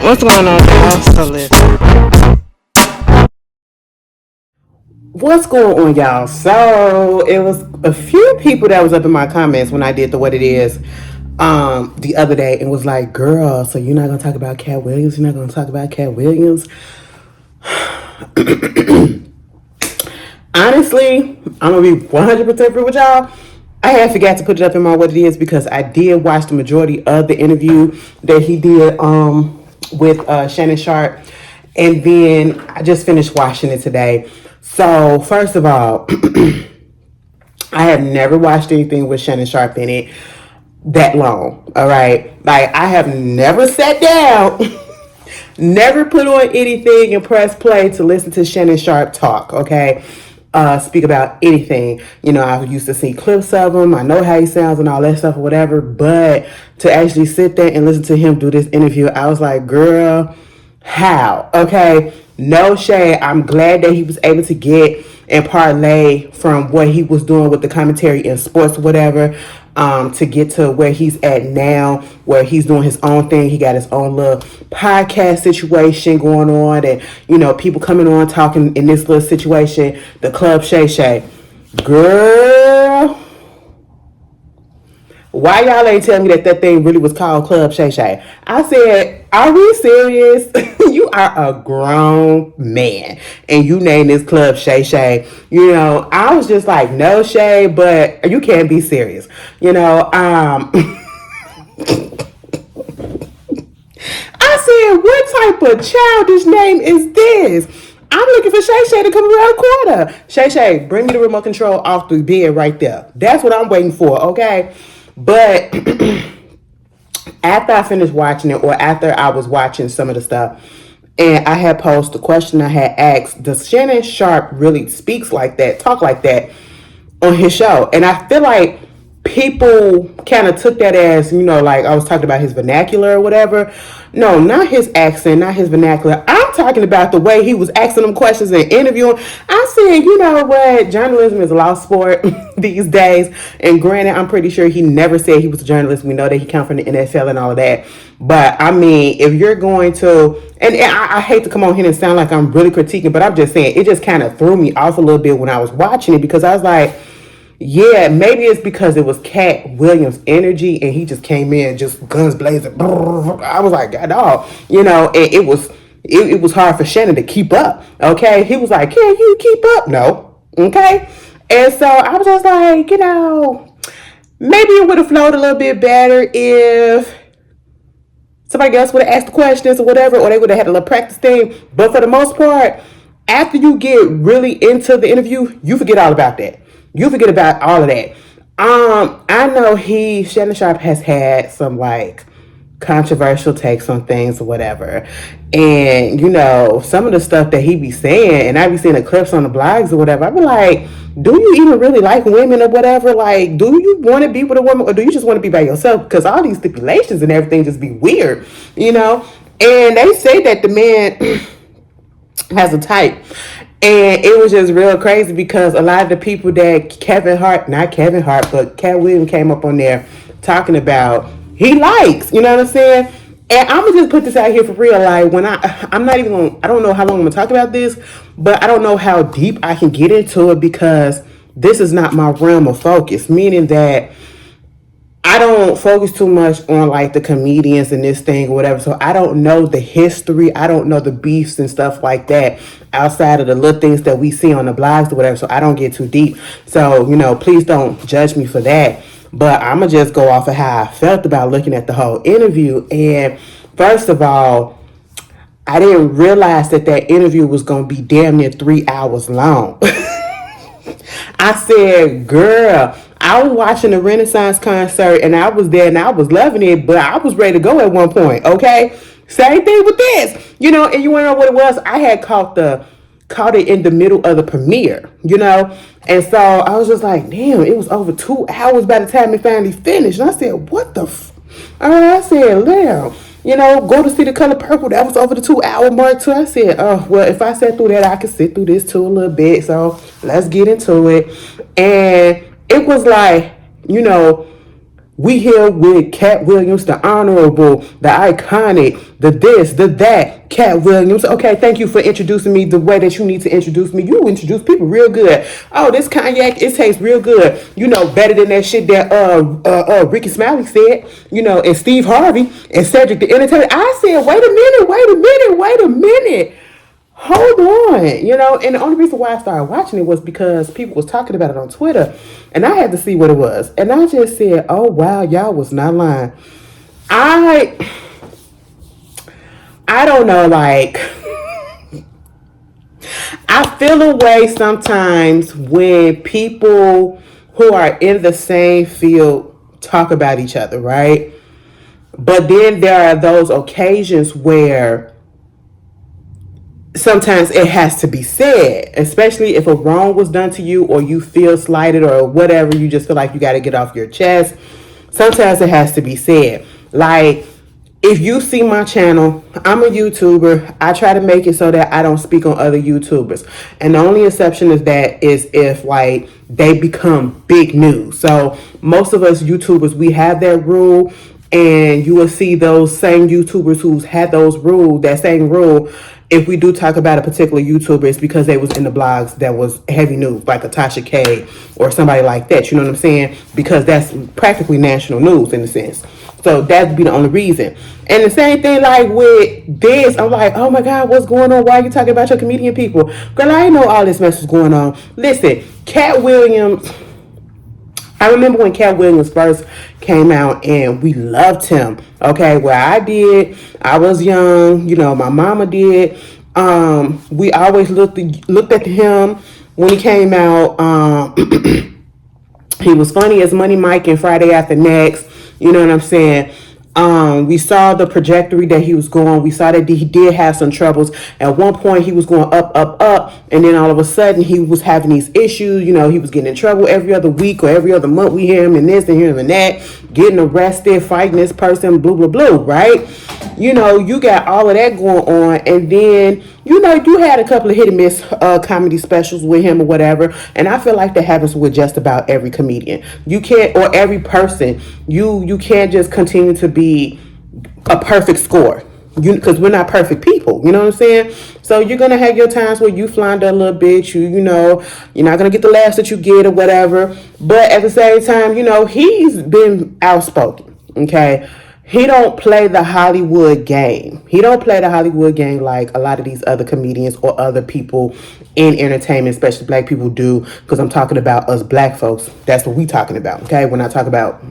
What's going on, y'all? So listen. What's going on, y'all? So it was a few people that was up in my comments when I did the What It Is the other day and was like, girl, so you're not gonna talk about Katt Williams? You're not gonna talk about Katt Williams? Honestly, I'm gonna be 100% real with y'all. I had forgot to put it up in my What It Is because I did watch the majority of the interview that he did with Shannon Sharpe, and then I just finished watching it today. So first of all, I have never watched anything with Shannon Sharpe in it that long. All right, like I have never sat down, never put on anything and press play to listen to Shannon Sharpe talk. Okay. Speak about anything. You know, I used to see clips of him. I know how he sounds and all that stuff or whatever. But to actually sit there and listen to him do this interview, I was like, girl, how? Okay. No shade. I'm glad that he was able to get and parlay from what he was doing with the commentary in sports or whatever, to get to where he's at now, where he's doing his own thing. He got his own little podcast situation going on, and you know, people coming on talking in this little situation, the Club Shay Shay. Girl, why y'all ain't tell me that that thing really was called Club Shay Shay? I said, are we serious? You are a grown man and you name this Club Shay Shay. You know, I was just like, no Shay, but you can't be serious. You know, I said, what type of childish name is this? I'm looking for Shay Shay to come around the corner. Shay Shay, bring me the remote control off the bed right there. That's what I'm waiting for, okay? But after I finished watching it, or after I was watching some of the stuff, and I had posed the question I had asked, does Shannon Sharpe really speaks like that, talk like that on his show? And I feel like people kind of took that as, you know, like I was talking about his vernacular or whatever. No, not his accent, not his vernacular. I'm talking about the way he was asking them questions and interviewing. I said, you know what? Journalism is a lost sport these days. And granted, I'm pretty sure he never said he was a journalist. We know that he come from the NFL and all of that. But I mean, if you're going to, and I hate to come on here and sound like I'm really critiquing, but I'm just saying, it just kind of threw me off a little bit when I was watching it, because I was like, yeah, maybe it's because it was Katt Williams' energy and he just came in just guns blazing. I was like, God, dog, you know, and it was hard for Shannon to keep up. Okay, he was like, can you keep up? No, okay, and so I was just like, you know, maybe it would have flowed a little bit better if somebody else would have asked the questions or whatever, or they would have had a little practice thing. But for the most part, after you get really into the interview, you forget all about that. You forget about all of that. I know Shannon Sharpe has had some like controversial takes on things or whatever. And, you know, some of the stuff that he be saying, and I be seeing the clips on the blogs or whatever, I be like, do you even really like women or whatever? Like, do you want to be with a woman, or do you just want to be by yourself? Because all these stipulations and everything just be weird, you know? And they say that the man has a type. And it was just real crazy because a lot of the people that not Kevin Hart, but Katt Williams came up on there talking about, he likes, you know what I'm saying? And I'm gonna just put this out here for real. Like, when I'm not even gonna, I don't know how long I'm gonna talk about this, but I don't know how deep I can get into it because this is not my realm of focus, meaning that I don't focus too much on like the comedians and this thing or whatever. So I don't know the history. I don't know the beefs and stuff like that outside of the little things that we see on the blogs or whatever. So I don't get too deep. So, you know, please don't judge me for that. But I'm going to just go off of how I felt about looking at the whole interview. And first of all, I didn't realize that that interview was going to be damn near 3 hours long. I said, girl, I was watching the Renaissance concert and I was there and I was loving it, but I was ready to go at one point, okay? Same thing with this, you know, and you want to know what it was? I had caught it in the middle of the premiere, you know? And so I was just like, damn, it was over 2 hours by the time it finally finished. And I said, what the I said, damn. You know, go to see The Color Purple. That was over the 2 hour mark too. I said, oh, well, if I sat through that, I could sit through this too a little bit. So let's get into it. And it was like, you know, We here with Katt Williams, the honorable, the iconic, the this, the that, Katt Williams. Okay, thank you for introducing me the way that you need to introduce me. You introduce people real good. Oh, this cognac, it tastes real good. You know, better than that shit that Ricky Smiley said. You know, and Steve Harvey and Cedric the Entertainer. I said, wait a minute. Hold on, you know, and the only reason why I started watching it was because people was talking about it on Twitter, and I had to see what it was, and I just said, "Oh wow, y'all was not lying." I don't know, like, I feel a way sometimes when people who are in the same field talk about each other, right? But then there are those occasions where sometimes it has to be said, especially if a wrong was done to you or you feel slighted or whatever, you just feel like you got to get off your chest. Sometimes it has to be said. Like, if you see my channel, I'm a YouTuber. I try to make it so that I don't speak on other YouTubers. And the only exception is that is if like they become big news. So most of us YouTubers, we have that rule, and you will see those same YouTubers who's had those rules, that same rule. If we do talk about a particular YouTuber, it's because they was in the blogs that was heavy news, like a Tasha K or somebody like that. You know what I'm saying? Because that's practically national news in a sense. So that'd be the only reason. And the same thing like with this, I'm like, oh my God, what's going on? Why are you talking about your comedian people? Girl, I didn't know all this mess was going on. Listen, Katt Williams, I remember when Katt Williams first came out and we loved him. Okay, well I did. I was young, you know, my mama did. We always looked at him when he came out. He was funny as Money Mike and Friday After Next. You know what I'm saying? We saw the trajectory that he was going. We saw that he did have some troubles. At one point, he was going up, and then all of a sudden, he was having these issues. You know, he was getting in trouble every other week or every other month. We hear him in this and hear him in that, getting arrested, fighting this person, blah, blah, blah, right? You know, you got all of that going on, and then, you know, you had a couple of hit and miss comedy specials with him or whatever, and I feel like that happens with just about every comedian. You can't, or every person, you can't just continue to be a perfect score, because we're not perfect people, you know what I'm saying? So you're gonna have your times where you flounder a little bit, you know, you're not gonna get the laughs that you get or whatever, but at the same time, you know, he's been outspoken, okay? He don't play the Hollywood game. He don't play the Hollywood game like a lot of these other comedians or other people in entertainment, especially black people, do, because I'm talking about us black folks. That's what we talking about, okay? When I talk about.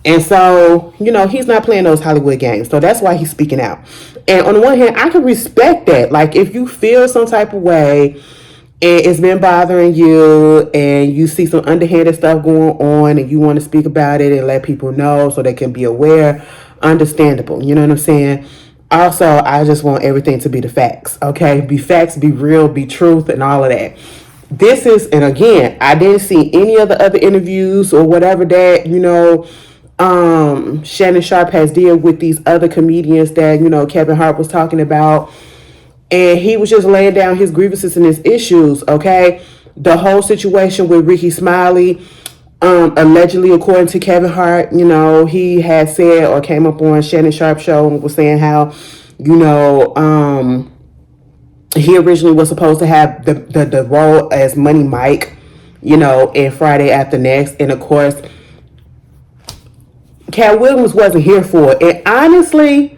And so, you know, he's not playing those Hollywood games. So that's why he's speaking out. And on the one hand, I can respect that. Like, if you feel some type of way and it's been bothering you and you see some underhanded stuff going on and you want to speak about it and let people know so they can be aware, understandable. You know what I'm saying? Also, I just want everything to be the facts, okay? Be facts, be real, be truth, and all of that. This is, and again, I didn't see any of the other interviews or whatever that, you know, Shannon Sharpe has did with these other comedians that, you know, Kevin Hart was talking about. And he was just laying down his grievances and his issues, okay? The whole situation with Ricky Smiley, allegedly, according to Kevin Hart, you know, he had said or came up on Shannon Sharpe show and was saying how, you know, he originally was supposed to have the role as Money Mike, you know, in Friday After Next. And of course, Katt Williams wasn't here for it. And honestly,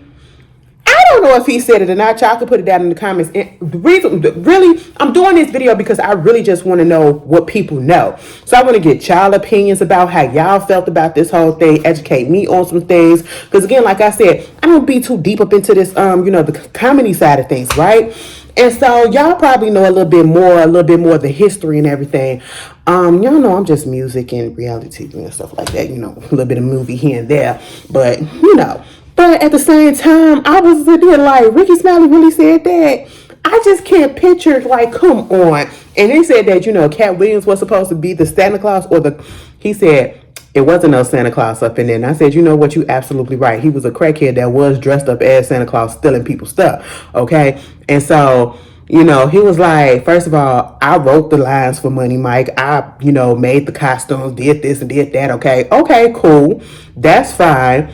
I don't know if he said it or not. Y'all can put it down in the comments. And the reason, really, I'm doing this video because I really just want to know what people know. So I want to get y'all opinions about how y'all felt about this whole thing, educate me on some things. Because again, like I said, I don't be too deep up into this, you know, the comedy side of things, right? And so y'all probably know a little bit more of the history and everything. Y'all know I'm just music and reality TV and stuff like that. You know, a little bit of movie here and there. But, you know. But at the same time, I was there like, Ricky Smiley really said that? I just can't picture, like, come on. And they said that, you know, Katt Williams was supposed to be the Santa Claus he said, it wasn't no Santa Claus up in there. And I said, you know what, you absolutely right. He was a crackhead that was dressed up as Santa Claus stealing people's stuff, okay? And so He was like, first of all, I wrote the lines for Money Mike. I, made the costumes, did this and did that. Okay. Okay, cool. That's fine.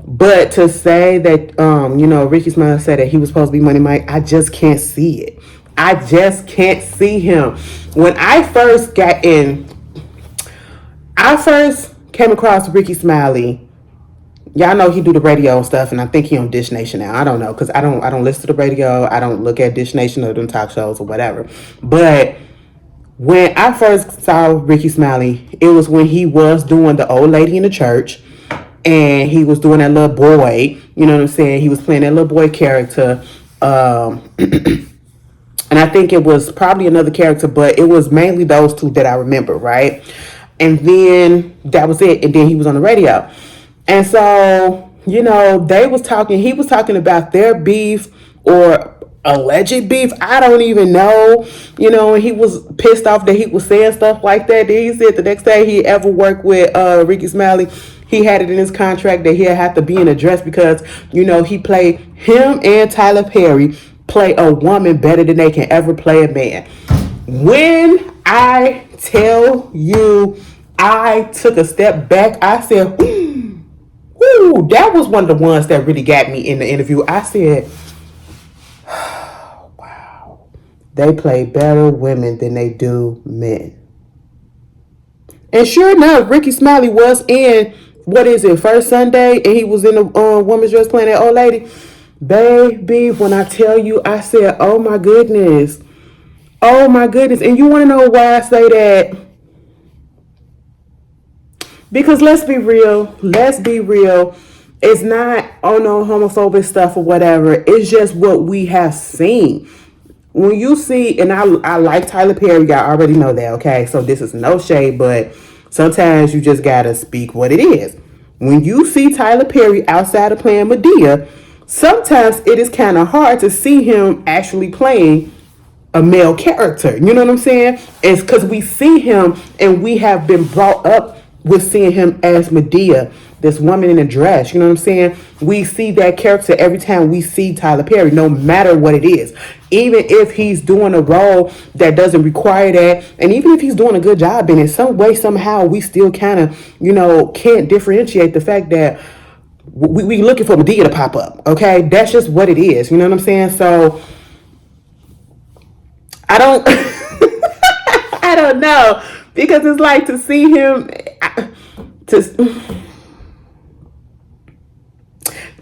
But to say that, Ricky Smiley said that he was supposed to be Money Mike, I just can't see it. I just can't see him. When I first came across Ricky Smiley. Y'all know he do the radio and stuff, and I think he on Dish Nation now. I don't know, because I don't listen to the radio. I don't look at Dish Nation or them talk shows or whatever. But when I first saw Ricky Smiley, it was when he was doing the old lady in the church, and he was doing that little boy. You know what I'm saying? He was playing that little boy character. And I think it was probably another character, but it was mainly those two that I remember, right? And then that was it. And then he was on the radio. And so, he was talking about their beef or alleged beef. I don't even know, and he was pissed off that he was saying stuff like that. Then he said the next day he ever worked with Ricky Smiley, he had it in his contract that he'd have to be in a dress because, he played him and Tyler Perry play a woman better than they can ever play a man. When I tell you, I took a step back, I said, ooh, that was one of the ones that really got me in the interview. I said, wow, they play better women than they do men. And sure enough, Ricky Smiley was in, First Sunday, and he was in a woman's dress playing that old lady. Baby, when I tell you, I said, oh my goodness. Oh my goodness. And you want to know why I say that? Because let's be real. It's not no homophobic stuff or whatever. It's just what we have seen. When you see, and I like Tyler Perry, y'all already know that, okay? So this is no shade, but sometimes you just gotta speak what it is. When you see Tyler Perry outside of playing Medea, sometimes it is kind of hard to see him actually playing a male character. You know what I'm saying? It's because we see him and we have been brought up with seeing him as Medea, this woman in a dress. You know what I'm saying? We see that character every time we see Tyler Perry, no matter what it is. Even if he's doing a role that doesn't require that, and even if he's doing a good job in it, some way, somehow, we still kind of, can't differentiate the fact that we looking for Medea to pop up. Okay? That's just what it is. You know what I'm saying? So, I don't, I don't know. Because it's like to see him, to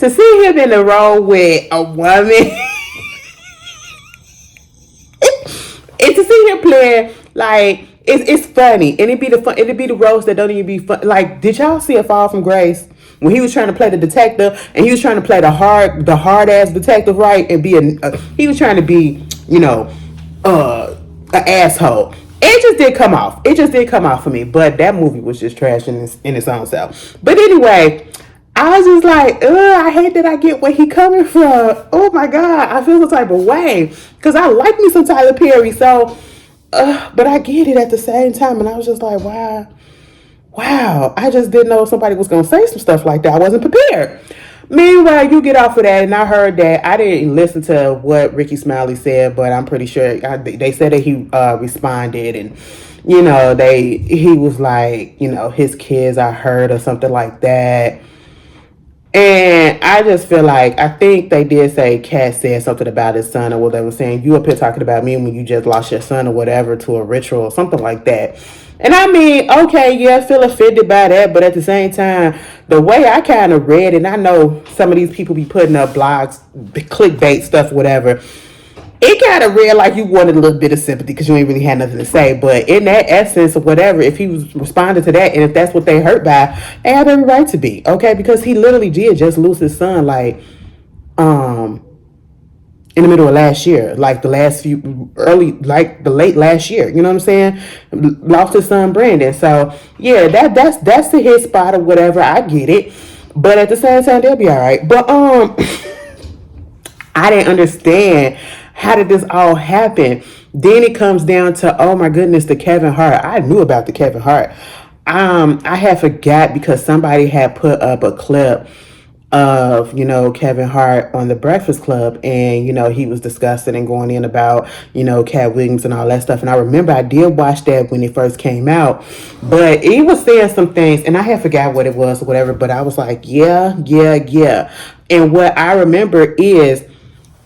see him in a role with a woman, and to see him play, like, it's funny. And it'd be the roles that don't even be fun. Like, did y'all see A Fall from Grace? When he was trying to play the detective, and he was trying to play the hard ass detective, right? And he was trying to be, an asshole. It just did come off. It just did come off for me. But that movie was just trash in its own self. But anyway, I was just like, I hate that I get where he coming from. Oh my God, I feel the type of way. Because I like me some Tyler Perry. So, but I get it at the same time. And I was just like, wow. I just didn't know somebody was going to say some stuff like that. I wasn't prepared. Meanwhile, you get off of that, and I heard that. I didn't listen to what Ricky Smiley said, but I'm pretty sure they said that he responded, and he was like, his kids are hurt or something like that. And I just feel like, I think they did say Katt said something about his son or what they were saying. You up here talking about me when you just lost your son or whatever to a ritual or something like that. And I mean, okay, yeah, I feel offended by that. But at the same time, the way I kind of read, and I know some of these people be putting up blogs, clickbait stuff, whatever. It kind of read like you wanted a little bit of sympathy because you ain't really had nothing to say. But in that essence or whatever, if he was responding to that and if that's what they hurt by, they have every right to be, okay? Because he literally did just lose his son, like, in the middle of last year, like the late last year, you know what I'm saying? Lost his son Brandon. So yeah, that's the hit spot or whatever. I get it. But at the same time, they'll be all right. But I didn't understand, how did this all happen? Then it comes down to, oh my goodness, the Kevin Hart. I knew about the Kevin Hart. I had forgot because somebody had put up a clip of, Kevin Hart on the Breakfast Club, and he was discussing and going in about, Katt Williams and all that stuff. And I remember I did watch that when it first came out, but he was saying some things and I had forgot what it was or whatever, but I was like, yeah, yeah, yeah. And what I remember is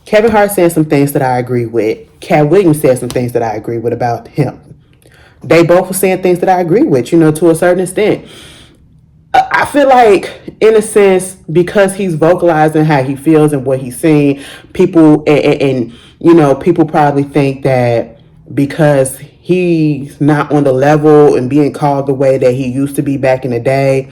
Kevin Hart saying some things that I agree with. Katt Williams said some things that I agree with about him. They both were saying things that I agree with, to a certain extent. I feel like, in a sense, because he's vocalizing how he feels and what he's seeing, people people probably think that because he's not on the level and being called the way that he used to be back in the day,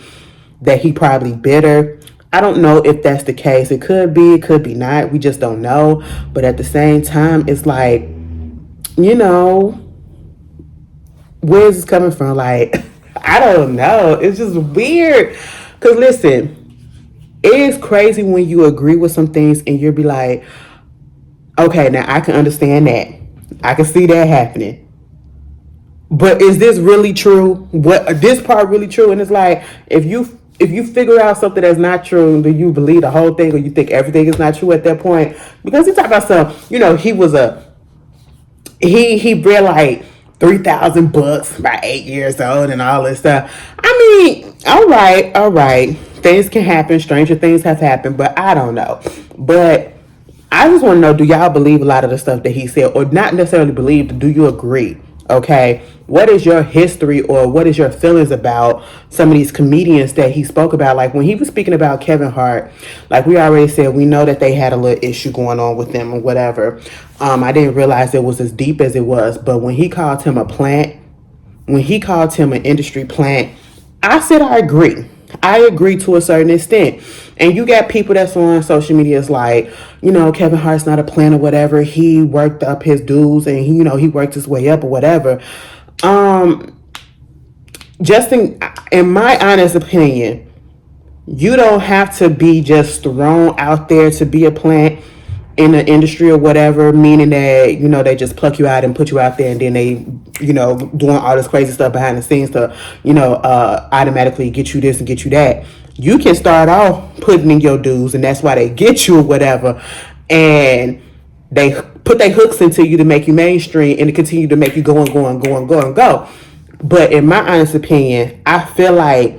that he probably bitter. I don't know if that's the case. It could be not. We just don't know. But at the same time, it's like, where's this coming from? Like, I don't know. It's just weird. Because listen, it is crazy when you agree with some things and you'll be like, okay, now I can understand that. I can see that happening. But is this really true? What this part really true? And it's like, if you figure out something that's not true, do you believe the whole thing or you think everything is not true at that point? Because he talked about some, he read like 3,000 books by 8 years old and all this stuff. I mean, all right. Things can happen. Stranger things have happened, but I don't know. But I just want to know, do y'all believe a lot of the stuff that he said, or not necessarily believe, do you agree? Okay, what is your history or what is your feelings about some of these comedians that he spoke about? Like when he was speaking about Kevin Hart, like we already said, we know that they had a little issue going on with them or whatever. I didn't realize it was as deep as it was, but when he called him a plant, when he called him an industry plant, I said I agree. I agree to a certain extent. And you got people that's on social media is like, Kevin Hart's not a plant or whatever. He worked up his dues and he worked his way up or whatever. Just in my honest opinion, you don't have to be just thrown out there to be a plant in the industry or whatever, meaning that, they just pluck you out and put you out there and then they, doing all this crazy stuff behind the scenes to, automatically get you this and get you that. You can start off putting in your dues and that's why they get you or whatever. And they put their hooks into you to make you mainstream and to continue to make you go and go and go and go and go. But in my honest opinion, I feel like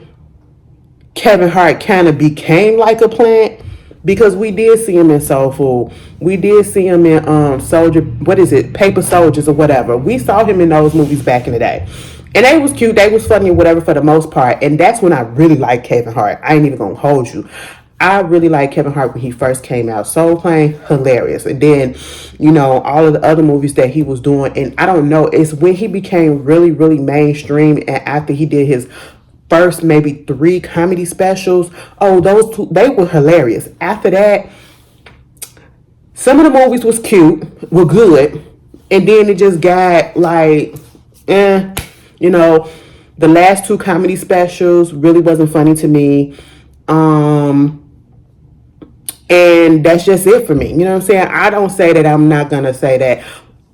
Kevin Hart kind of became like a plant because we did see him in Soul Food. We did see him in Paper Soldiers or whatever. We saw him in those movies back in the day. And they was cute, they was funny or whatever for the most part. And that's when I really liked Kevin Hart. I ain't even gonna hold you. I really liked Kevin Hart when he first came out. Soul Plane, hilarious. And then, all of the other movies that he was doing. And I don't know, it's when he became really, really mainstream and after he did his first maybe 3 comedy specials. Oh, those 2, they were hilarious. After that, some of the movies was cute, were good. And then it just got like, the last 2 comedy specials really wasn't funny to me. And that's just it for me. You know what I'm saying? I don't say that I'm not going to say that.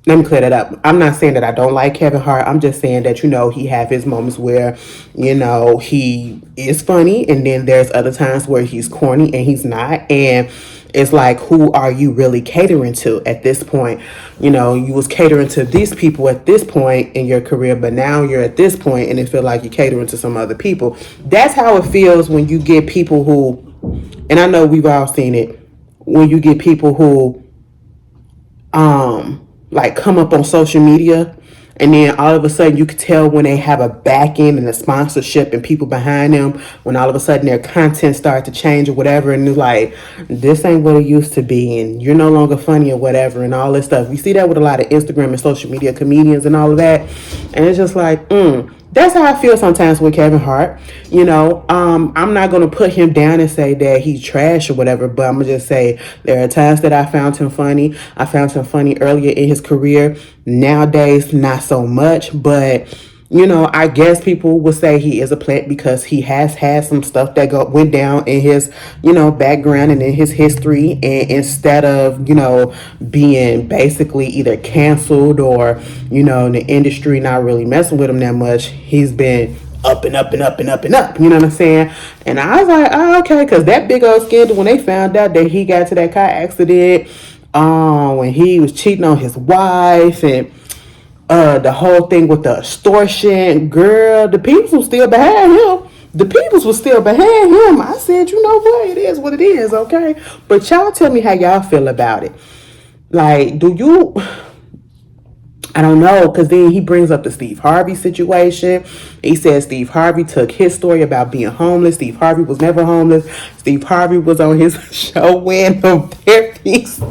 Let me clear that up. I'm not saying that I don't like Kevin Hart. I'm just saying that, he have his moments where, he is funny. And then there's other times where he's corny and he's not. And it's like, who are you really catering to at this point? You was catering to these people at this point in your career, but now you're at this point and it feels like you're catering to some other people. That's how it feels when you get people who, and I know we've all seen it, when you get people who, like come up on social media and then all of a sudden you could tell when they have a back end and a sponsorship and people behind them, when all of a sudden their content starts to change or whatever, and it's like, this ain't what it used to be and you're no longer funny or whatever and all this stuff. We see that with a lot of Instagram and social media comedians and all of that, and it's just like, that's how I feel sometimes with Kevin Hart. I'm not going to put him down and say that he's trash or whatever, but I'm going to just say there are times that I found him funny. I found him funny earlier in his career. Nowadays, not so much, but I guess people would say he is a plant because he has had some stuff that went down in his, background and in his history. And instead of, being basically either canceled or, the industry not really messing with him that much, he's been up and up and up and up and up. You know what I'm saying? And I was like, oh, okay, because that big old scandal when they found out that he got to that car accident, when he was cheating on his wife and the whole thing with the extortion, girl, the people was still behind him. The peoples was still behind him. I said, you know what? It is what it is, okay? But y'all tell me how y'all feel about it. Like, do you... I don't know, because then he brings up the Steve Harvey situation. He says Steve Harvey took his story about being homeless. Steve Harvey was never homeless. Steve Harvey was on his show wearing no hairpiece.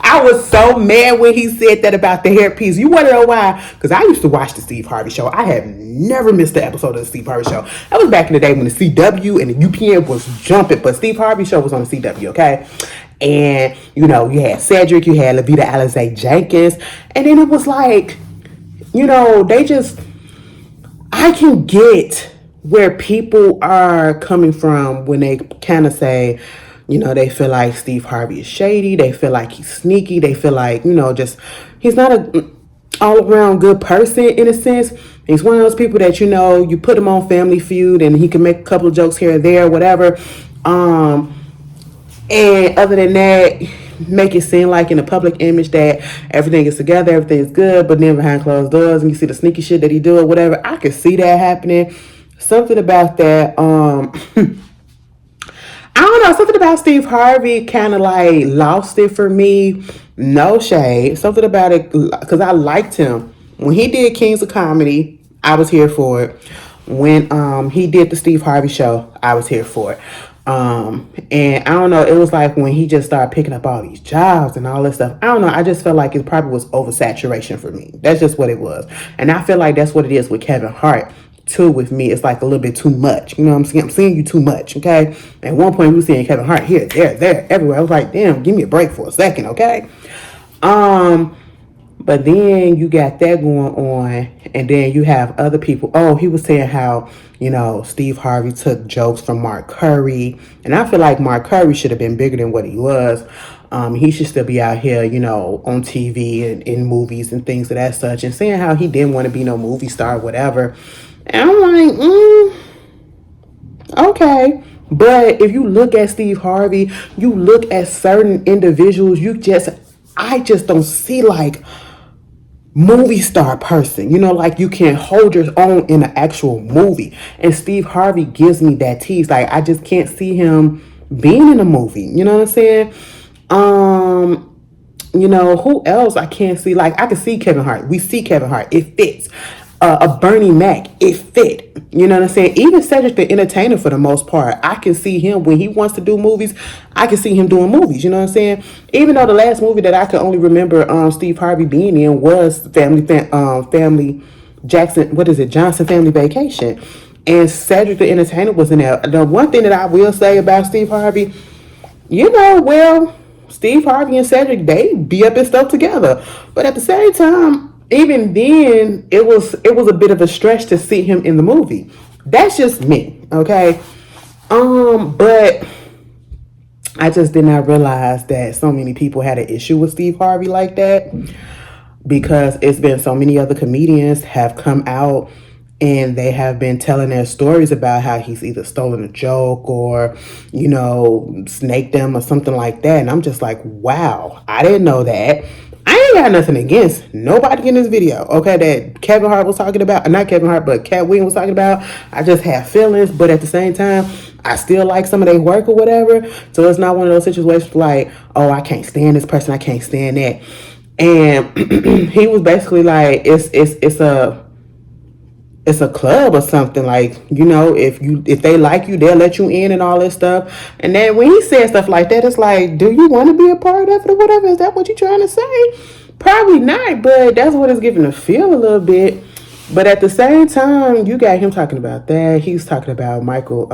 I was so mad when he said that about the hairpiece. You want to know why? Because I used to watch the Steve Harvey show. I have never missed an episode of the Steve Harvey show. That was back in the day when the CW and the UPN was jumping. But Steve Harvey show was on the CW, okay? And, you know, you had Cedric, you had Levita Alizé Jenkins. And then it was like, you know, they just... I can get where people are coming from when they kind of say... You know, they feel like Steve Harvey is shady. They feel like he's sneaky. They feel like, you know, just he's not a all-around good person in a sense. He's one of those people that, you know, you put him on Family Feud and he can make a couple of jokes here or there, whatever. And other than that, make it seem like in the public image that everything is together, everything is good, but then behind closed doors and you see the sneaky shit that he do or whatever. I could see that happening. Something about that, I don't know, something about Steve Harvey kind of like lost it for me. No shade. Something about it, because I liked him. When he did Kings of Comedy, I was here for it. When he did the Steve Harvey show, I was here for it. And I don't know, it was like when he just started picking up all these jobs and all this stuff. I don't know, I just felt like it probably was oversaturation for me. That's just what it was. And I feel like that's what it is with Kevin Hart. Too, with me, it's like a little bit too much. You know what I'm saying? I'm seeing you too much, okay? At one point, we were seeing Kevin Hart here, there, everywhere. I was like, damn, give me a break for a second, okay? But then you got that going on, and then you have other people. Oh, he was saying how, you know, Steve Harvey took jokes from Mark Curry, and I feel like Mark Curry should have been bigger than what he was. He should still be out here, you know, on TV and in movies and things of that such, and saying how he didn't want to be no movie star, whatever. And I'm like, okay. But if you look at Steve Harvey, you look at certain individuals, I just don't see like movie star person. You know, like you can hold your own in an actual movie. And Steve Harvey gives me that tease. Like, I just can't see him being in a movie. You know what I'm saying? You know, who else I can't see? Like, I can see Kevin Hart. We see Kevin Hart. It fits. A Bernie Mac, it fit. You know what I'm saying? Even Cedric the Entertainer, for the most part, I can see him when he wants to do movies. I can see him doing movies. You know what I'm saying? Even though the last movie that I can only remember Steve Harvey being in was Family Jackson. What is it? Johnson Family Vacation. And Cedric the Entertainer was in there. The one thing that I will say about Steve Harvey, you know, well, Steve Harvey and Cedric, they be up and stuff together. But at the same time, even then, it was a bit of a stretch to see him in the movie. That's just me, okay? But I just did not realize that so many people had an issue with Steve Harvey like that, because it's been so many other comedians have come out and they have been telling their stories about how he's either stolen a joke or, you know, snaked them or something like that. And I'm just like, wow, I didn't know that. I ain't got nothing against nobody in this video, okay, that Kevin Hart was talking about. Not Kevin Hart, but Katt Williams was talking about. I just have feelings, but at the same time, I still like some of their work or whatever. So it's not one of those situations like, oh, I can't stand this person, I can't stand that. And he was basically like, it's a club or something, like, you know, if they like you, they'll let you in and all this stuff. And then when he said stuff like that, it's like, do you want to be a part of it or whatever? Is that what you're trying to say? Probably not, but that's what it's giving to feel a little bit. But at the same time, you got him talking about that. He's talking about Michael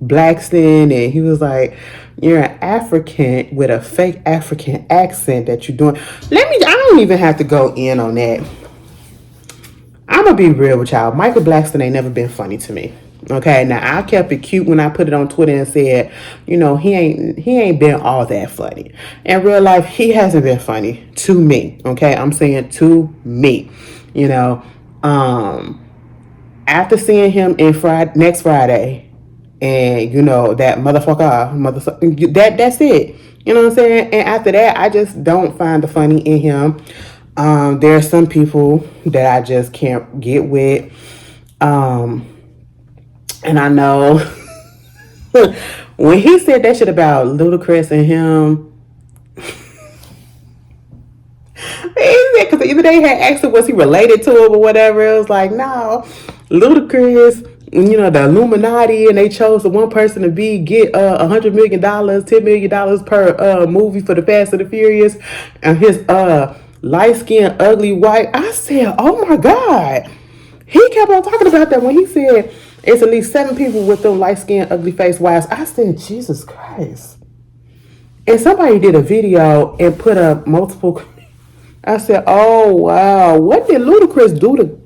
Blackston, and he was like, you're an African with a fake African accent that you're doing. I don't even have to go in on that. I'm gonna be real with y'all. Michael Blackston ain't never been funny to me. Okay, now I kept it cute when I put it on Twitter and said, you know, he ain't been all that funny. In real life, he hasn't been funny to me. Okay, I'm saying to me. You know, After seeing him in next Friday, and that motherfucker, that's it. You know what I'm saying? And after that, I just don't find the funny in him. There are some people that I just can't get with. And I know when he said that shit about Ludacris and him, because either they had asked him was he related to him or whatever. It was like, no, Ludacris, the Illuminati, and they chose the one person to get $100 million, $10 million per movie for the Fast and the Furious, and his light skinned ugly white. I said, oh my God. He kept on talking about that when he said it's at least 7 people with them light skinned ugly face wives. I said, Jesus Christ. And somebody did a video and put up multiple. I said, "Oh wow, what did Ludacris do to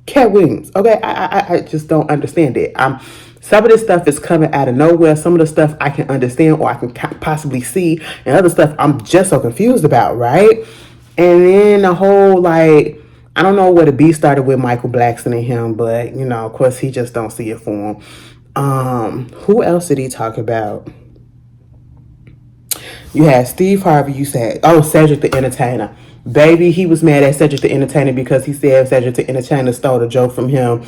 Katt Williams?" Okay, I just don't understand it. Some of this stuff is coming out of nowhere. Some of the stuff I can understand or I can possibly see, and other stuff I'm just so confused about, right? And then the whole I don't know where the beef started with Michael Blackson and him, but of course he just don't see it for him. Who else did he talk about? You had Steve Harvey. You said, Cedric the Entertainer. Baby, he was mad at Cedric the Entertainer because he said Cedric the Entertainer stole a joke from him.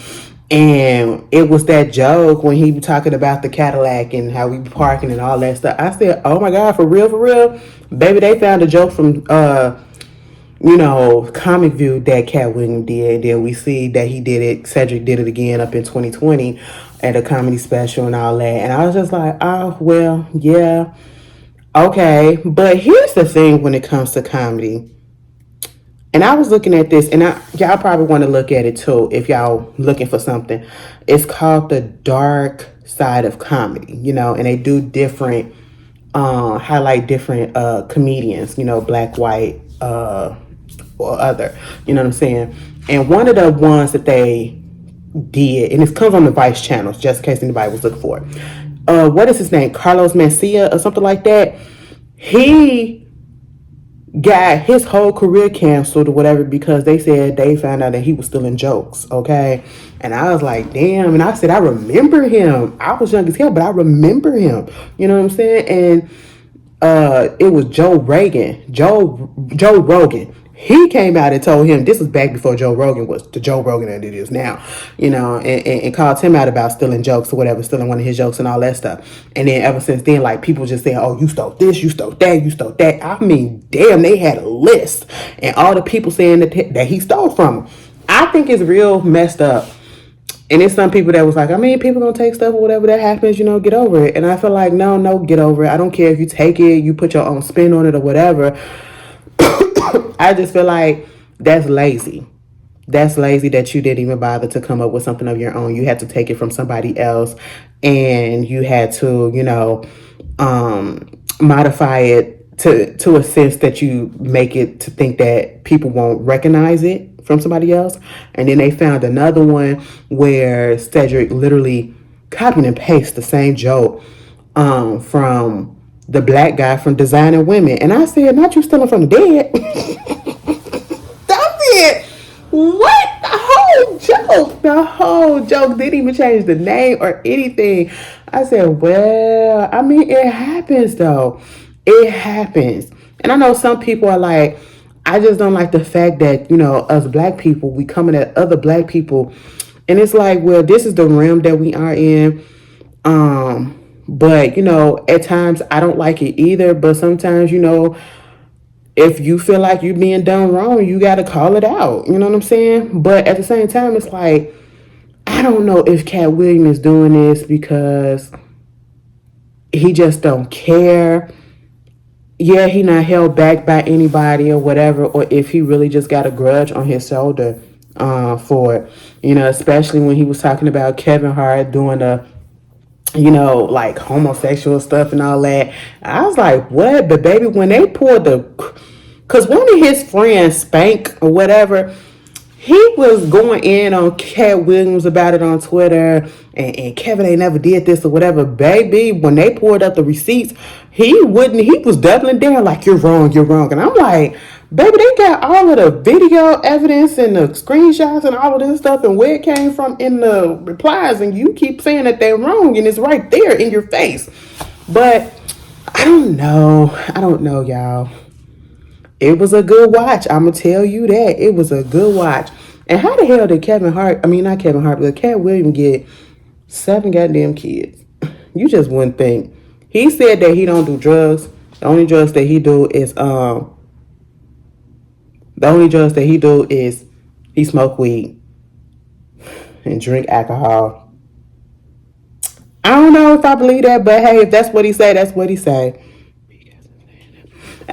And it was that joke when he was talking about the Cadillac and how we be parking and all that stuff. I said, oh my God, for real? Baby, they found a joke from, Comic View that Katt Williams did. And then we see that Cedric did it again up in 2020 at a comedy special and all that. And I was just like, oh, well, yeah. Okay, but here's the thing when it comes to comedy. And I was looking at this, and y'all probably want to look at it too if y'all looking for something. It's called the dark side of comedy, and they do different, highlight different comedians, black, white, or other, you know what I'm saying? And one of the ones that they did, and it comes on the Vice channels, just in case anybody was looking for it. What is his name? Carlos Mencia or something like that. He got his whole career canceled or whatever because they said they found out that he was stealing jokes. Okay. And I was like, damn. And I said, I remember him. I was young as hell, but I remember him. You know what I'm saying? And it was Joe Rogan. He came out and told him, this was back before Joe Rogan was the Joe Rogan that it is now, and called him out about stealing jokes or whatever, stealing one of his jokes and all that stuff. And then ever since then, people just saying, oh, you stole this, you stole that, you stole that. I mean, damn, they had a list. And all the people saying that he stole from them. I think it's real messed up. And it's some people that was like, people gonna take stuff or whatever that happens, get over it. And I feel like, no, get over it. I don't care if you take it, you put your own spin on it or whatever. I just feel like that's lazy. That's lazy that you didn't even bother to come up with something of your own. You had to take it from somebody else, and you had to, modify it to a sense that you make it to think that people won't recognize it from somebody else. And then they found another one where Cedric literally copied and pasted the same joke from the black guy from Designing Women. And I said, not you stealing from the dead. That's it. What? The whole joke didn't even change the name or anything. I said, well, it happens though. It happens. And I know some people are like, I just don't like the fact that, us black people, we coming at other black people. And it's like, well, this is the realm that we are in. But, at times I don't like it either. But sometimes, if you feel like you're being done wrong, you got to call it out. You know what I'm saying? But at the same time, it's like, I don't know if Katt Williams is doing this because he just don't care. Yeah, he not held back by anybody or whatever. Or if he really just got a grudge on his shoulder for it. Especially when he was talking about Kevin Hart doing homosexual stuff and all that. I was like, what? But baby, when they pulled because one of his friends, Spank or whatever, he was going in on Katt Williams about it on Twitter, and Kevin ain't never did this or whatever. Baby, when they pulled up the receipts, he was doubling down like, you're wrong. And I'm like, Baby, they got all of the video evidence and the screenshots and all of this stuff and where it came from in the replies, and you keep saying that they're wrong and it's right there in your face. But I don't know. I don't know, y'all. It was a good watch. I'm going to tell you that. It was a good watch. And how the hell did Kevin Hart, I mean, not Kevin Hart, but Katt Williams get 7 goddamn kids? You just wouldn't think. He said that he don't do drugs. The only drugs that he do is he smoke weed and drink alcohol. I don't know if I believe that, but hey, if that's what he say, that's what he say.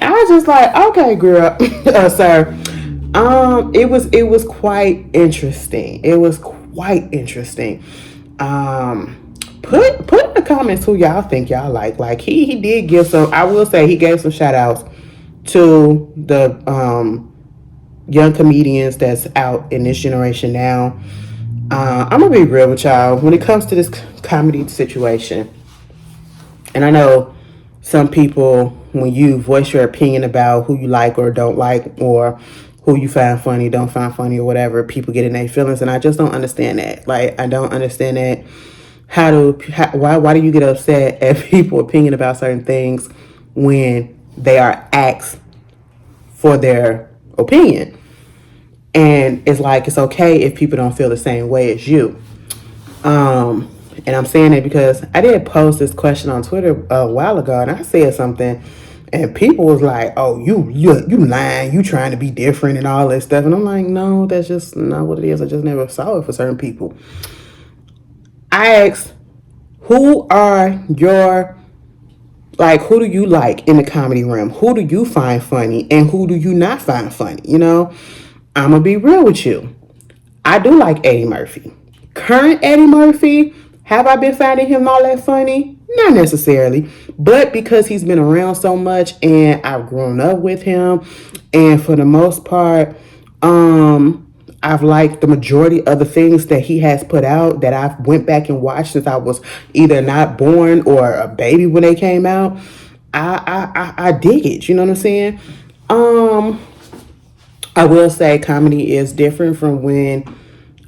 I was just like, okay, girl, sir. It was quite interesting. It was quite interesting. Put in the comments who y'all think y'all like. Like he did give some. I will say he gave some shout outs to the young comedians that's out in this generation now. I'm gonna be real with y'all when it comes to this comedy situation, and I know some people, when you voice your opinion about who you like or don't like, or who you find funny, don't find funny, or whatever, people get in their feelings, and I just don't understand that. Like, I don't understand that. Why do you get upset at people's opinion about certain things when they are asked for their opinion? And it's like, it's okay if people don't feel the same way as you. And I'm saying it because I did post this question on Twitter a while ago, and I said something, and people was like, "Oh, you lying, you trying to be different and all that stuff." And I'm like, no, that's just not what it is. I just never saw it for certain people. I asked, who do you like in the comedy realm? Who do you find funny, and who do you not find funny? You know, I'm gonna be real with you. I do like Eddie Murphy. Current Eddie Murphy. Have I been finding him all that funny? Not necessarily, but because he's been around so much and I've grown up with him, and for the most part, I've liked the majority of the things that he has put out that I've went back and watched since I was either not born or a baby when they came out. I dig it. You know what I'm saying? I will say comedy is different from when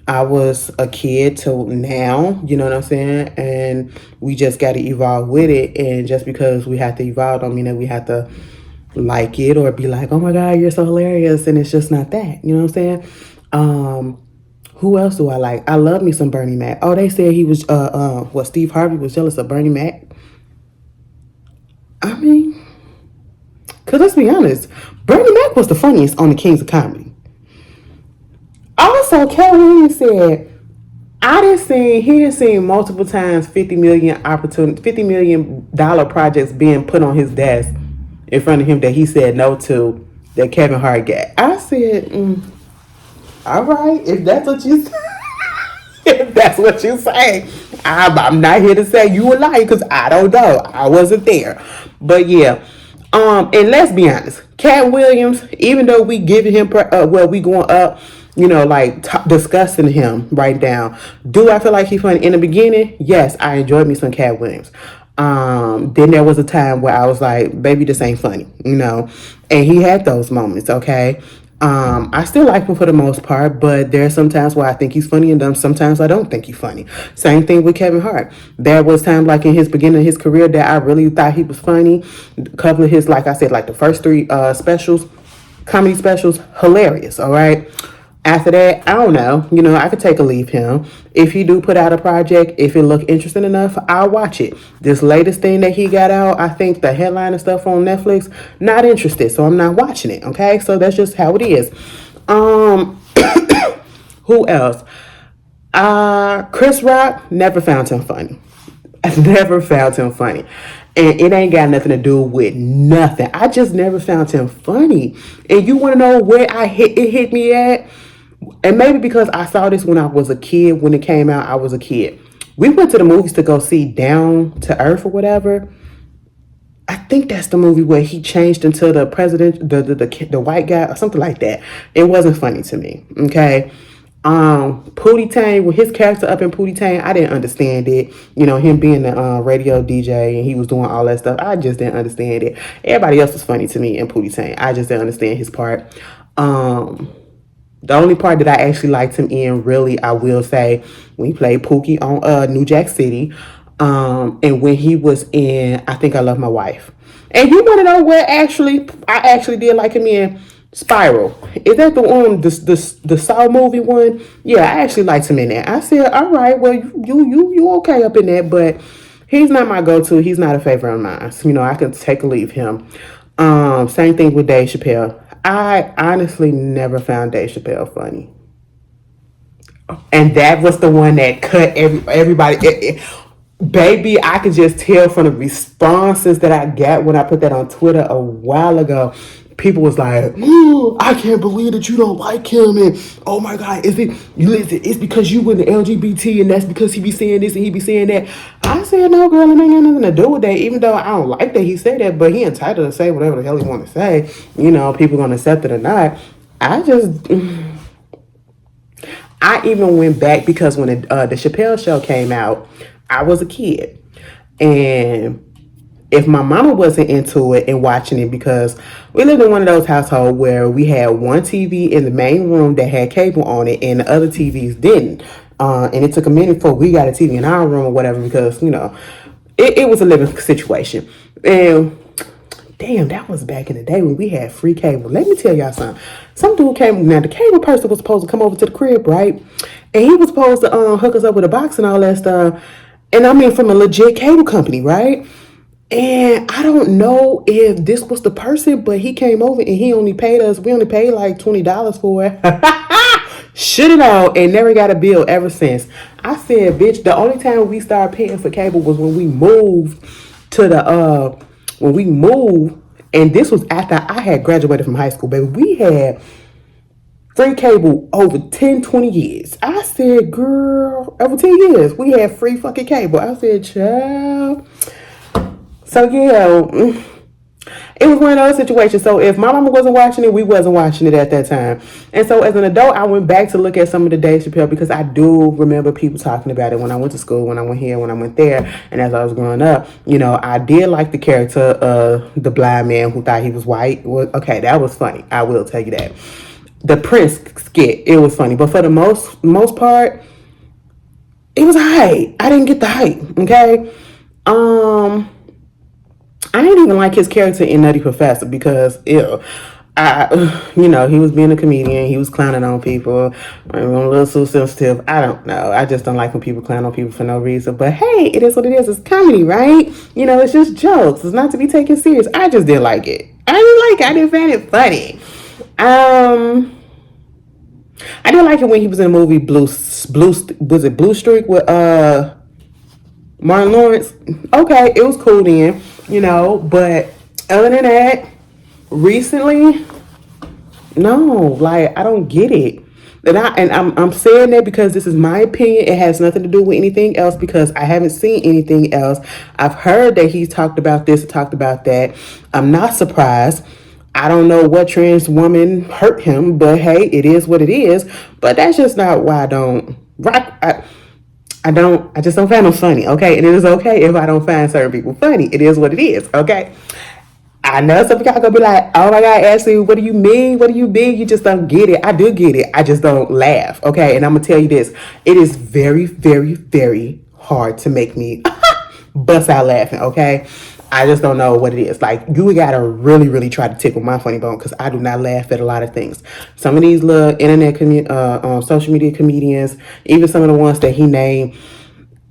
I was a kid to now, you know what I'm saying? And we just got to evolve with it. And just because we have to evolve don't mean that we have to like it or be like, oh my God, you're so hilarious. And it's just not that, you know what I'm saying? Who else do I like? I love me some Bernie Mac. Oh, they said he was, Steve Harvey was jealous of Bernie Mac. I mean, because let's be honest, Bernie Mac was the funniest on the Kings of Comedy. Also, Katt Williams said, he done seen multiple times $50 million projects being put on his desk in front of him that he said no to, that Kevin Hart got. I said, all right, if that's what you say, if that's what you say, I'm not here to say you a liar because I don't know. I wasn't there. But yeah. And let's be honest, Katt Williams, even though we giving him, we going up, you know, like discussing him right now. Do I feel like he's funny in the beginning? Yes, I enjoyed me some Katt Williams. Then there was a time where I was like, baby, this ain't funny, you know, and he had those moments. Okay. I still like him for the most part, but there are some times where I think he's funny and sometimes I don't think he's funny. Same thing with Kevin Hart. There was time like in his beginning of his career that I really thought he was funny. A couple of his, like I said, like the first 3 comedy specials, hilarious. All right. After that, I don't know. You know, I could take or leave him. If he do put out a project, if it look interesting enough, I'll watch it. This latest thing that he got out, I think the headline and stuff on Netflix, not interested, so I'm not watching it. Okay, so that's just how it is. Who else? Chris Rock, never found him funny. I've never found him funny. And it ain't got nothing to do with nothing. I just never found him funny. And you want to know where it hit me at? And maybe because I saw this when I was a kid. When it came out, I was a kid. We went to the movies to go see Down to Earth or whatever. I think that's the movie where he changed into the president, the white guy or something like that. It wasn't funny to me. Okay. Pootie Tang, with his character up in Pootie Tang, I didn't understand it. Him being the radio DJ and he was doing all that stuff, I just didn't understand it. Everybody else was funny to me in Pootie Tang. I just didn't understand his part. The only part that I actually liked him in, really, I will say, when he played Pookie on New Jack City, and when he was in I Think I Love My Wife. And you want to know where I actually did like him in? Spiral. Is that the Saw movie one? Yeah, I actually liked him in that. I said, all right, well, you okay up in that, but he's not my go-to. He's not a favorite of mine. I can take or leave him. Same thing with Dave Chappelle. I honestly never found Dave Chappelle funny. And that was the one that cut everybody. Baby, I could just tell from the responses that I got when I put that on Twitter a while ago. People was like, I can't believe that you don't like him, and oh my God, it's because you in the LGBT and that's because he be saying this and he be saying that. I said, no, girl, it ain't got nothing to do with that, even though I don't like that he said that, but he entitled to say whatever the hell he want to say. People gonna accept it or not. I even went back because when the Chappelle show came out, I was a kid. And if my mama wasn't into it and watching it, because we lived in one of those households where we had one TV in the main room that had cable on it and the other TVs didn't. And it took a minute before we got a TV in our room or whatever because, it was a living situation. And damn, that was back in the day when we had free cable. Let me tell y'all something. Some dude now the cable person was supposed to come over to the crib, right? And he was supposed to hook us up with a box and all that stuff. And I mean from a legit cable company, right? And I don't know if this was the person, but he came over and we only paid like $20 for it. Shit it all and never got a bill ever since. I said, bitch, the only time we started paying for cable was when we moved and this was after I had graduated from high school, baby. We had free cable over 10, 20 years. I said, girl, over 10 years, we had free fucking cable. I said, child. So, yeah, it was one of those situations. So, if my mama wasn't watching it, we wasn't watching it at that time. And so, as an adult, I went back to look at some of the Dave Chappelle because I do remember people talking about it when I went to school, when I went here, when I went there. And as I was growing up, I did like the character of the blind man who thought he was white. Well, okay, that was funny. I will tell you that. The Prince skit, it was funny. But for the most part, it was hype. I didn't get the hype, okay? I didn't even like his character in Nutty Professor because, he was being a comedian. He was clowning on people. I'm a little too sensitive. I don't know. I just don't like when people clown on people for no reason. But hey, it is what it is. It's comedy, right? It's just jokes. It's not to be taken serious. I just didn't like it. I didn't like it. I didn't find it funny. I didn't like it when he was in the movie Blue Streak with Martin Lawrence. Okay, it was cool then. But other than that, recently, no, I don't get it. And I'm saying that because this is my opinion. It has nothing to do with anything else because I haven't seen anything else. I've heard that he's talked about this, talked about that. I'm not surprised. I don't know what trans woman hurt him, but hey, it is what it is. But that's just not why I don't rock. I just don't find them funny, okay? And it is okay if I don't find certain people funny. It is what it is, okay? I know some people are going to be like, oh my God, Ashley, what do you mean? What do you mean? You just don't get it. I do get it. I just don't laugh, okay? And I'm going to tell you this. It is very, very, very hard to make me bust out laughing, okay? I just don't know what it is. You gotta really, really try to tickle my funny bone because I do not laugh at a lot of things. Some of these little internet, social media comedians, even some of the ones that he named,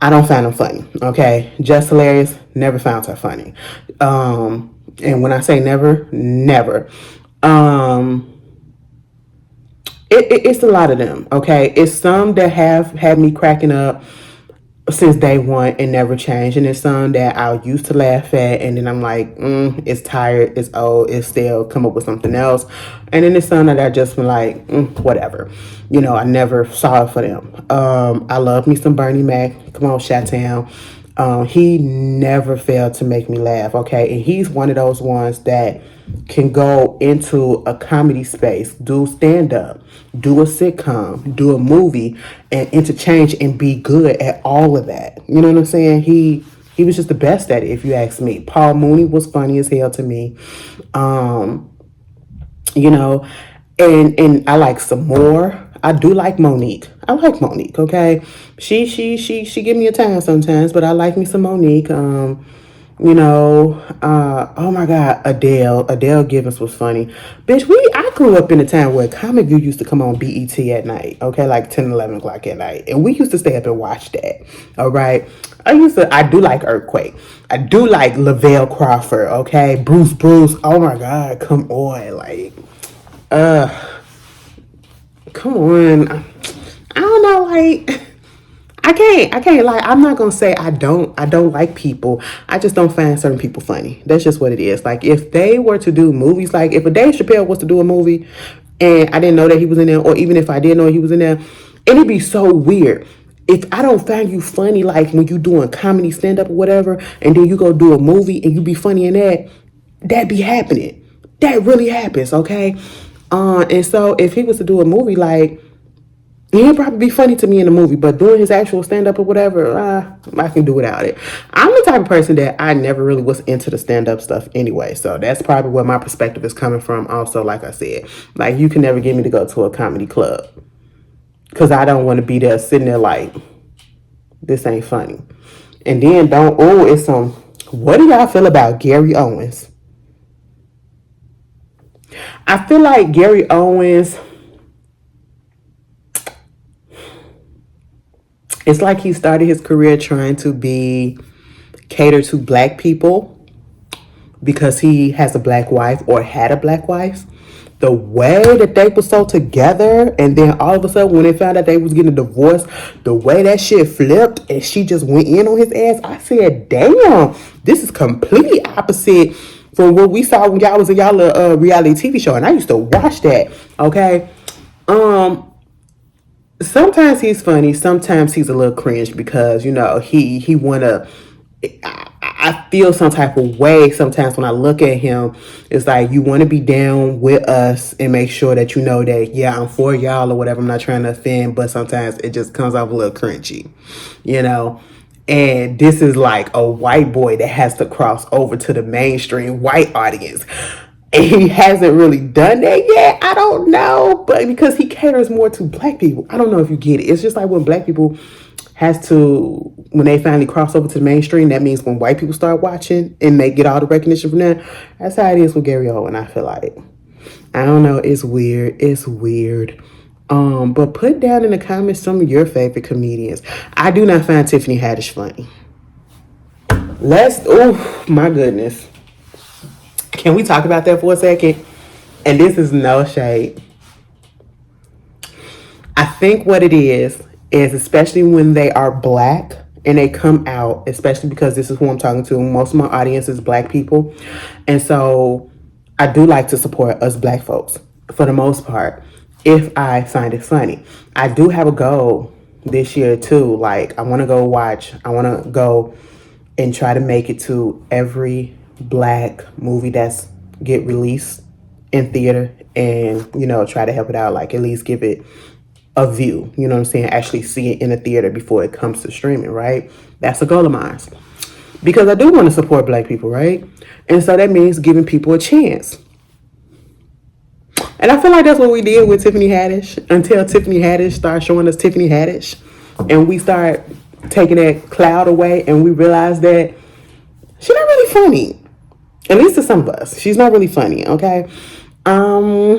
I don't find them funny. Okay, Just Hilarious, never found her funny. And when I say never, never. It's a lot of them. Okay, it's some that have had me cracking up since day one and never changed, and it's some that I used to laugh at and then I'm like, it's tired, it's old, it's stale, come up with something else. And then it's some that I just been like, whatever, I never saw it for them. I love me some Bernie Mac. Come on, Chi-Town. He never failed to make me laugh, okay? And he's one of those ones that can go into a comedy space, do stand-up, do a sitcom, do a movie, and interchange and be good at all of that. You know what I'm saying? He was just the best at it, if you ask me. Paul Mooney was funny as hell to me. You know, and I like some more. I do like Monique. I like Monique. Okay, she give me a time sometimes, but I like me some Monique. Oh my God, Adele Givens was funny. Bitch, I grew up in a time where Comic View used to come on BET at night, okay, like 10, 11 o'clock at night. And we used to stay up and watch that, all right? I do like Earthquake. I do like Lavelle Crawford, okay? Bruce, oh my God, come on, like, come on. I don't know, like, I can't lie. I'm not gonna say I don't like people. I just don't find certain people funny. That's just what it is. Like if they were to do movies, like if a Dave Chappelle was to do a movie and I didn't know that he was in there, or even if I did know he was in there, it'd be so weird. If I don't find you funny, like when you doing comedy stand up or whatever, and then you go do a movie and you be funny in that be happening. That really happens, okay? And so if he was to do a movie, like he'd probably be funny to me in the movie, but doing his actual stand-up or whatever, I can do without it. I'm the type of person that I never really was into the stand-up stuff anyway, so that's probably where my perspective is coming from. Also, like I said, like you can never get me to go to a comedy club because I don't want to be there sitting there like, this ain't funny. And then what do y'all feel about Gary Owens? I feel like Gary Owens, it's like he started his career trying to cater to black people because he has a black wife or had a black wife. The way that they were so together, and then all of a sudden when they found out they was getting a divorce, the way that shit flipped and she just went in on his ass, I said, damn, this is completely opposite from what we saw when y'all was in y'all reality TV show. And I used to watch that, okay? Sometimes he's funny, sometimes he's a little cringe because, he wanna, I feel some type of way sometimes when I look at him. It's like you want to be down with us and make sure that you know that, yeah, I'm for y'all or whatever. I'm not trying to offend, but sometimes it just comes off a little cringy, And this is like a white boy that has to cross over to the mainstream white audience. And he hasn't really done that yet. I don't know. But because he caters more to black people. I don't know if you get it. It's just like when black people when they finally cross over to the mainstream, that means when white people start watching and they get all the recognition from that. That's how it is with Gary Owen, I feel like. I don't know. It's weird. But put down in the comments some of your favorite comedians. I do not find Tiffany Haddish funny. Oh my goodness. Can we talk about that for a second? And this is no shade. I think what it is especially when they are black and they come out, especially because this is who I'm talking to. Most of my audience is black people. And so I do like to support us black folks for the most part if I find it funny. I do have a goal this year too. Like I want to go and try to make it to every black movie that's get released in theater and, try to help it out. Like at least give it a view, you know what I'm saying? Actually see it in the theater before it comes to streaming, right? That's a goal of mine. Because I do want to support black people, right? And so that means giving people a chance. And I feel like that's what we did with Tiffany Haddish until Tiffany Haddish started showing us Tiffany Haddish. And we start taking that cloud away and we realize that she's not really funny. At least to some of us. She's not really funny, okay? I'll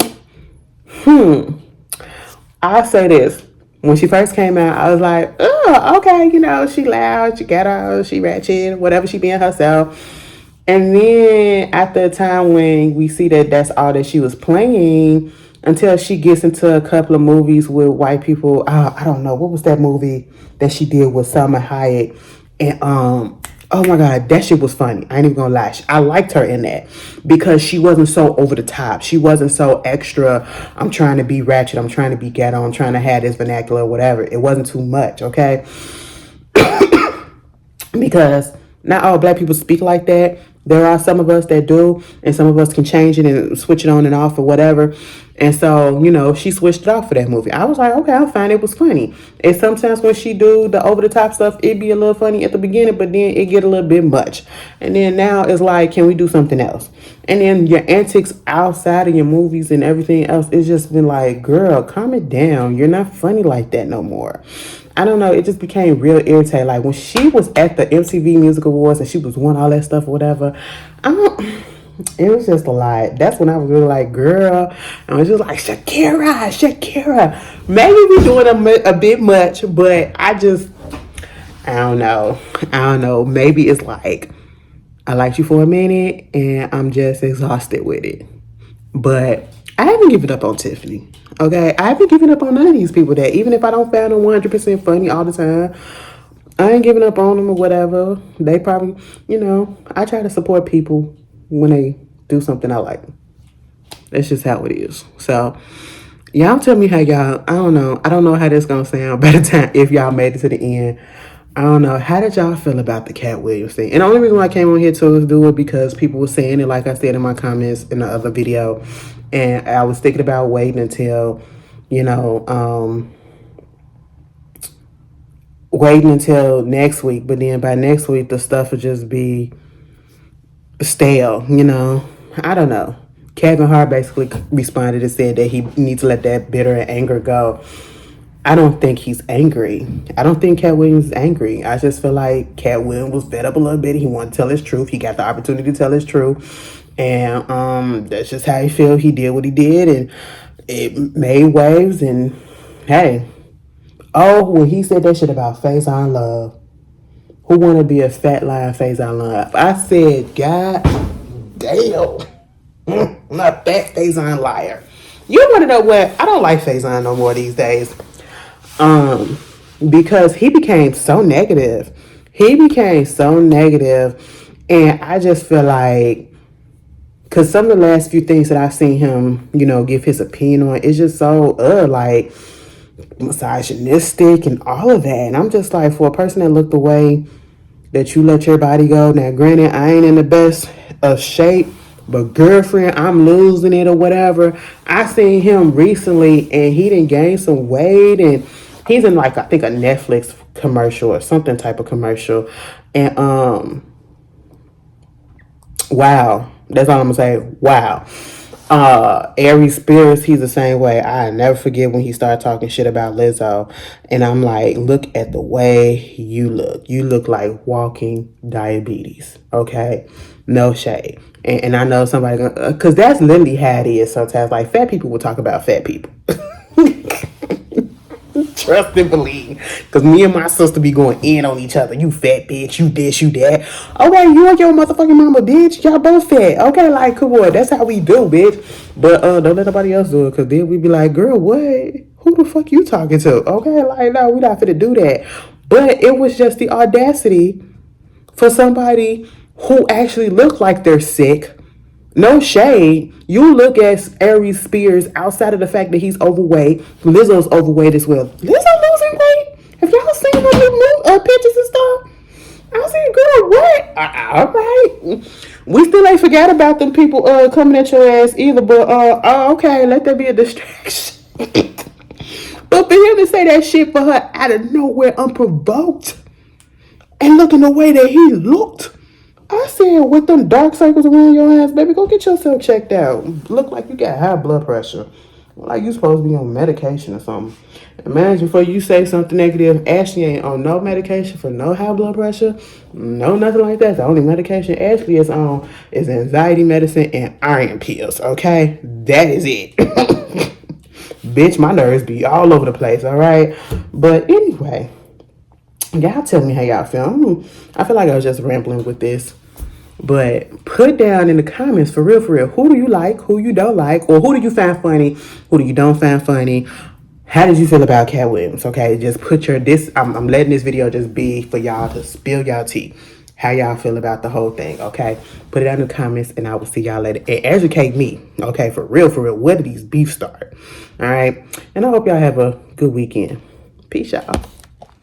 say this. When she first came out, I was like, oh, okay, she loud, she ghetto, she ratchet, whatever, she being herself. And then after a time when we see that that's all that she was playing, until she gets into a couple of movies with white people. I don't know. What was that movie that she did with Salma Hayek? And, oh my God, that shit was funny. I ain't even gonna lie. I liked her in that because she wasn't so over the top. She wasn't so extra. I'm trying to be ratchet. I'm trying to be ghetto. I'm trying to have this vernacular, whatever. It wasn't too much, okay? because not all black people speak like that. There are some of us that do, and some of us can change it and switch it on and off or whatever. And so, she switched it off for that movie. I was like, okay, I'm fine. It was funny. And sometimes when she do the over the top stuff, it be a little funny at the beginning, but then it get a little bit much. And then now it's like, can we do something else? And then your antics outside of your movies and everything else, it's just been like, girl, calm it down. You're not funny like that no more. I don't know. It just became real irritating. Like when she was at the MTV Music Awards and she was won all that stuff or whatever, it was just a lot. That's when I was really like, girl. I was just like, Shakira. Maybe we're doing a bit much, but I don't know. Maybe it's like, I liked you for a minute and I'm just exhausted with it. But I haven't given up on Tiffany. Okay? I haven't given up on none of these people that, even if I don't find them 100% funny all the time, I ain't giving up on them or whatever. They probably, I try to support people when they do something I like. That's just how it is. So, y'all tell me how y'all, I don't know how this gonna sound by the time, if y'all made it to the end. I don't know. How did y'all feel about the Katt Williams thing? And the only reason why I came on here to do it because people were saying it, like I said in my comments in the other video. And I was thinking about waiting until, waiting until next week. But then by next week, the stuff would just be stale, I don't know. Kevin Hart basically responded and said that he needs to let that bitter and anger go. I don't think he's angry. I don't think Katt Williams is angry. I just feel like Katt Williams was fed up a little bit. He wanted to tell his truth. He got the opportunity to tell his truth. And that's just how he feels. He did what he did, and it made waves. And hey, when he said that shit about Faison Love, who want to be a fat lion Faison Love? I said, God damn, I'm a fat Faison liar. You want to know what? I don't like Faison no more these days. Because he became so negative. And I just feel like, because some of the last few things that I've seen him, give his opinion on, it's just so, like, misogynistic and all of that. And I'm just like, for a person that looked the way that you let your body go, now granted, I ain't in the best of shape, but girlfriend, I'm losing it or whatever. I seen him recently and he done gained some weight, and he's in like, I think a Netflix commercial or something type of commercial. And wow, that's all I'm gonna say. Wow. Aries Spears, he's the same way. I never forget when he started talking shit about Lizzo, and I'm like, look at the way you look. You look like walking diabetes. Okay, no shade. And I know somebody gonna, because that's literally how it is sometimes. Like, fat people will talk about fat people. Trust and believe. Because me and my sister be going in on each other. You fat bitch. You this, you that. Okay, you and your motherfucking mama, bitch. Y'all both fat. Okay, like, come on. That's how we do, bitch. But don't let nobody else do it. Because then we be like, girl, what? Who the fuck you talking to? Okay, like, no, we not finna do that. But it was just the audacity for somebody who actually looked like they're sick. No shade. You look at Aries Spears outside of the fact that he's overweight. Lizzo's overweight as well. Lizzo losing weight? Have y'all seen her new pictures and stuff? I said, girl, what? All right. We still ain't forgot about them people coming at your ass either. But okay, let that be a distraction. But for him to say that shit for her out of nowhere, unprovoked, and looking the way that he looked, I said, with them dark circles around your ass, baby, go get yourself checked out. Look like you got high blood pressure. Like you supposed to be on medication or something. Imagine before you say something negative, Ashley ain't on no medication for no high blood pressure. No, nothing like that. The only medication Ashley is on is anxiety medicine and iron pills, okay? That is it. Bitch, my nerves be all over the place, all right? But anyway, y'all tell me how y'all feel. I feel like I was just rambling with this. But put down in the comments, for real, who do you like, who you don't like, or who do you find funny, who do you don't find funny? How did you feel about Katt Williams? Okay, just put I'm letting this video just be for y'all to spill y'all tea. How y'all feel about the whole thing, okay? Put it down in the comments, and I will see y'all later. And educate me, okay, for real, where do these beef start? All right? And I hope y'all have a good weekend. Peace, y'all.